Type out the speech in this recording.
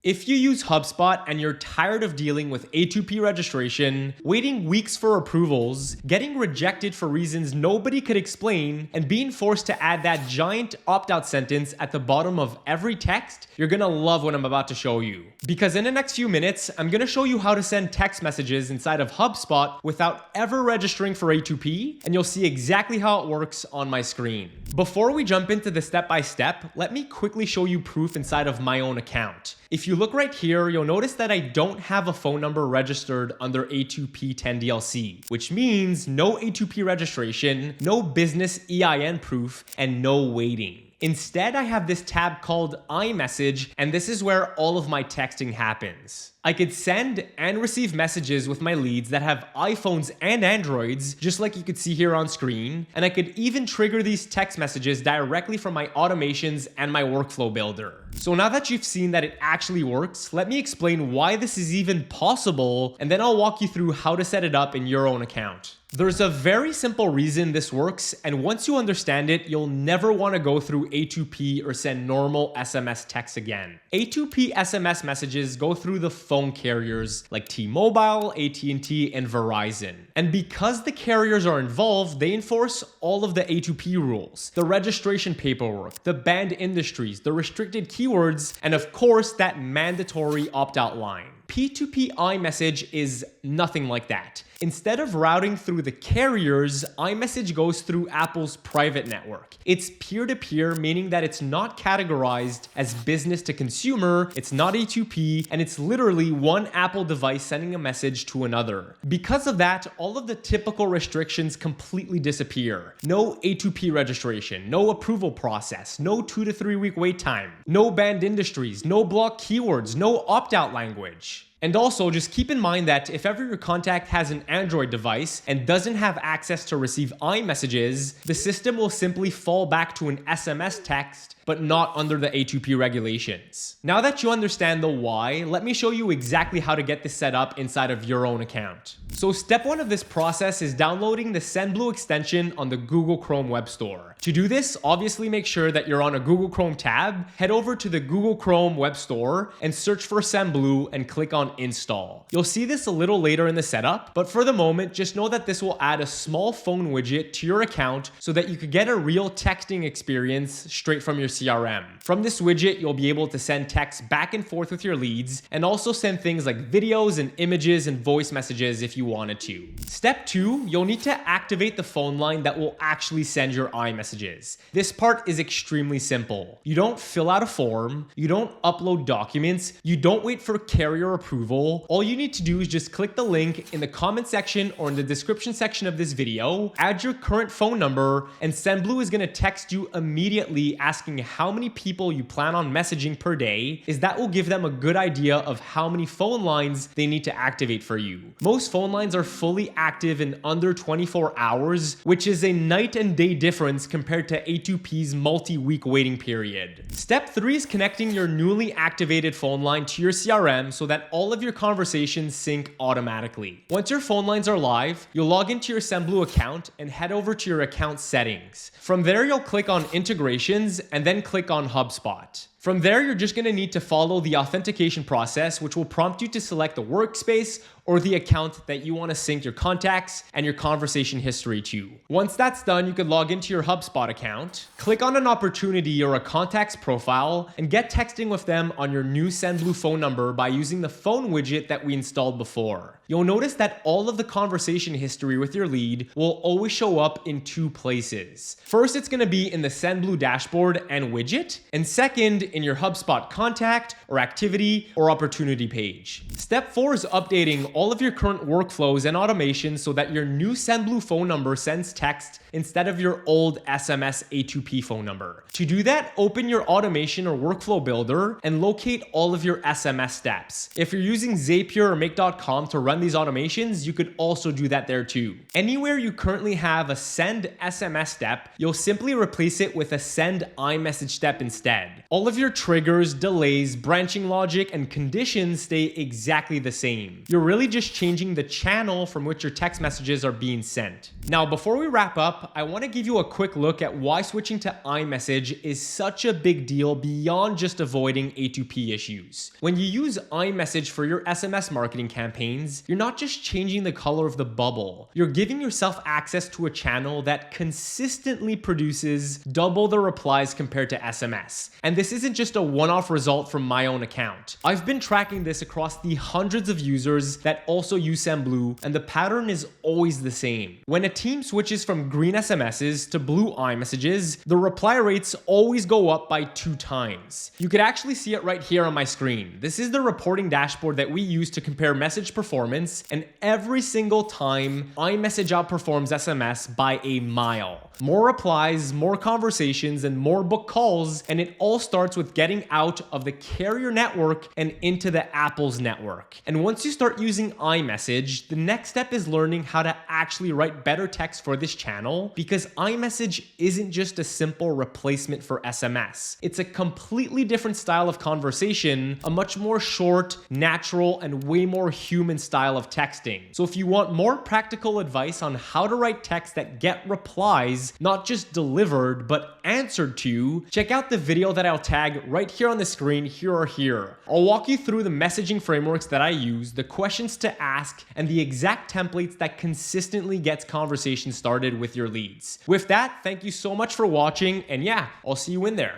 If you use HubSpot and you're tired of dealing with A2P registration, waiting weeks for approvals, getting rejected for reasons nobody could explain, and being forced to add that giant opt-out sentence at the bottom of every text, you're gonna love what I'm about to show you. Because in the next few minutes, I'm gonna show you how to send text messages inside of HubSpot without ever registering for A2P, and you'll see exactly how it works on my screen. Before we jump into the step-by-step, let me quickly show you proof inside of my own account. If you look right here, you'll notice that I don't have a phone number registered under A2P 10DLC, which means no A2P registration, no business EIN proof, and no waiting. Instead, I have this tab called iMessage, and this is where all of my texting happens. I could send and receive messages with my leads that have iPhones and Androids, just like you could see here on screen, and I could even trigger these text messages directly from my automations and my workflow builder. So now that you've seen that it actually works, let me explain why this is even possible, and then I'll walk you through how to set it up in your own account. There's a very simple reason this works, and once you understand it, you'll never want to go through A2P or send normal SMS text again. A2P SMS messages go through the phone carriers like T-Mobile, AT&T, and Verizon. And because the carriers are involved, they enforce all of the A2P rules, the registration paperwork, the banned industries, the restricted keywords, and of course, that mandatory opt-out line. P2P iMessage is nothing like that. Instead of routing through the carriers, iMessage goes through Apple's private network. It's peer-to-peer, meaning that it's not categorized as business to consumer, it's not A2P, and it's literally one Apple device sending a message to another. Because of that, all of the typical restrictions completely disappear. No A2P registration, no approval process, no 2 to 3 week wait time, no banned industries, no block keywords, no opt-out language. And also, just keep in mind that if ever your contact has an Android device and doesn't have access to receive iMessages, the system will simply fall back to an SMS text, but not under the A2P regulations. Now that you understand the why, let me show you exactly how to get this set up inside of your own account. So step 1 of this process is downloading the Sendblue extension on the Google Chrome Web Store. To do this, obviously make sure that you're on a Google Chrome tab, head over to the Google Chrome Web Store and search for Sendblue and click on Install. You'll see this a little later in the setup, but for the moment, just know that this will add a small phone widget to your account so that you could get a real texting experience straight from your CRM. From this widget, you'll be able to send texts back and forth with your leads and also send things like videos and images and voice messages if you wanted to. Step 2, you'll need to activate the phone line that will actually send your iMessages. This part is extremely simple. You don't fill out a form, you don't upload documents, you don't wait for carrier approval. All you need to do is just click the link in the comment section or in the description section of this video, add your current phone number, and Sendblue is going to text you immediately asking how many people you plan on messaging per day, as that will give them a good idea of how many phone lines they need to activate for you. Most phone lines are fully active in under 24 hours, which is a night and day difference compared to A2P's multi-week waiting period. Step 3 is connecting your newly activated phone line to your CRM so that all of your conversations sync automatically. Once your phone lines are live, you'll log into your Sendblue account and head over to your account settings. From there, you'll click on integrations and then click on HubSpot. From there, you're just going to need to follow the authentication process, which will prompt you to select the workspace or the account that you want to sync your contacts and your conversation history to. Once that's done, you can log into your HubSpot account, click on an opportunity or a contact's profile, and get texting with them on your new Sendblue phone number by using the phone widget that we installed before. You'll notice that all of the conversation history with your lead will always show up in 2 places. First, it's going to be in the Sendblue dashboard and widget, and second, in your HubSpot contact or activity or opportunity page. Step 4 is updating all of your current workflows and automations so that your new Sendblue phone number sends text instead of your old SMS A2P phone number. To do that, open your automation or workflow builder and locate all of your SMS steps. If you're using Zapier or Make.com to run these automations, you could also do that there too. Anywhere you currently have a send SMS step, you'll simply replace it with a send iMessage step instead. All of your triggers, delays, branching logic, and conditions stay exactly the same. You're really just changing the channel from which your text messages are being sent. Now, before we wrap up, I want to give you a quick look at why switching to iMessage is such a big deal beyond just avoiding A2P issues. When you use iMessage for your SMS marketing campaigns, you're not just changing the color of the bubble, you're giving yourself access to a channel that consistently produces double the replies compared to SMS. And this isn't just a one-off result from my own account. I've been tracking this across the hundreds of users that also use Sendblue, and the pattern is always the same. When a team switches from green SMSs to blue iMessages, the reply rates always go up by 2 times. You could actually see it right here on my screen. This is the reporting dashboard that we use to compare message performance, and every single time, iMessage outperforms SMS by a mile. More replies, more conversations, and more book calls, and it all starts with getting out of the carrier network and into the Apple's network. And once you start using iMessage, the next step is learning how to actually write better text for this channel, because iMessage isn't just a simple replacement for SMS. It's a completely different style of conversation, a much more short, natural, and way more human style of texting. So if you want more practical advice on how to write text that get replies, not just delivered, but answered to, check out the video that I'll tag right here on the screen, here or here. I'll walk you through the messaging frameworks that I use, the questions to ask, and the exact templates that consistently gets conversations started with your leads. With that, thank you so much for watching, and yeah, I'll see you in there.